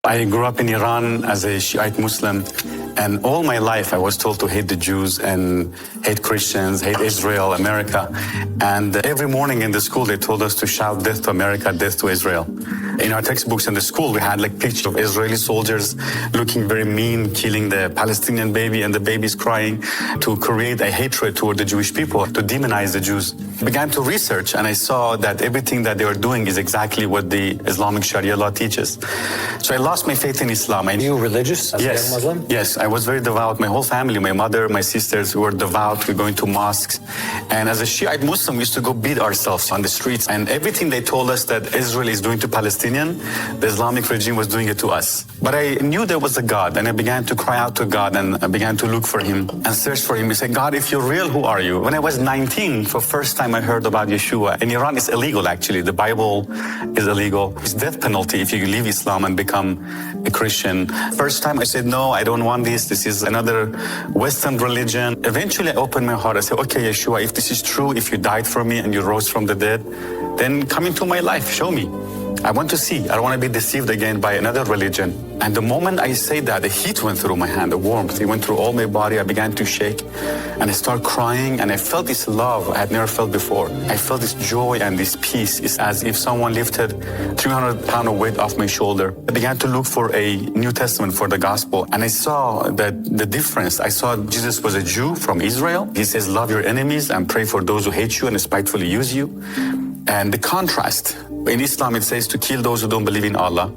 I grew up in Iran as a Shiite Muslim, and all my life I was told to hate the Jews and hate Christians, hate Israel, America. And every morning in the school they told us to shout death to America, death to Israel. In our textbooks in the school we had pictures of Israeli soldiers looking very mean, killing the Palestinian baby and the baby's crying, to create a hatred toward the Jewish people, to demonize the Jews. I began to research and I saw that everything that they were doing is exactly what the Islamic Sharia law teaches. So I lost my faith in Islam. Are you religious as a young Muslim? Yes, I was very devout. My whole family, my mother, my sisters were devout. We were going to mosques. And as a Shiite Muslim, we used to go beat ourselves on the streets. And everything they told us that Israel is doing to Palestinian, the Islamic regime was doing it to us. But I knew there was a God, and I began to cry out to God, and I began to look for him and search for him. I said, God, if you're real, who are you? When I was 19, for the first time I heard about Yeshua. In Iran, it's illegal, actually. The Bible is illegal. It's death penalty if you leave Islam and become a Christian. First time I said, no, I don't want this. This is another Western religion. Eventually I opened my heart. I said, okay, Yeshua, if this is true, if you died for me and you rose from the dead, then come into my life, show me. I want to see. I don't want to be deceived again by another religion. And the moment I say that, the heat went through my hand, the warmth. It went through all my body. I began to shake and I started crying, and I felt this love I had never felt before. I felt this joy and this peace. It's as if someone lifted 300 pounds of weight off my shoulder. I began to look for a New Testament, for the gospel, and I saw that the difference. I saw Jesus was a Jew from Israel. He says, love your enemies and pray for those who hate you and spitefully use you. And the contrast, in Islam it says to kill those who don't believe in Allah,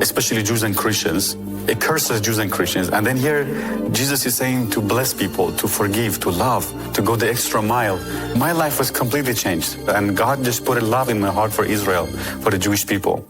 especially Jews and Christians. It curses Jews and Christians. And then here, Jesus is saying to bless people, to forgive, to love, to go the extra mile. My life was completely changed. And God just put a love in my heart for Israel, for the Jewish people.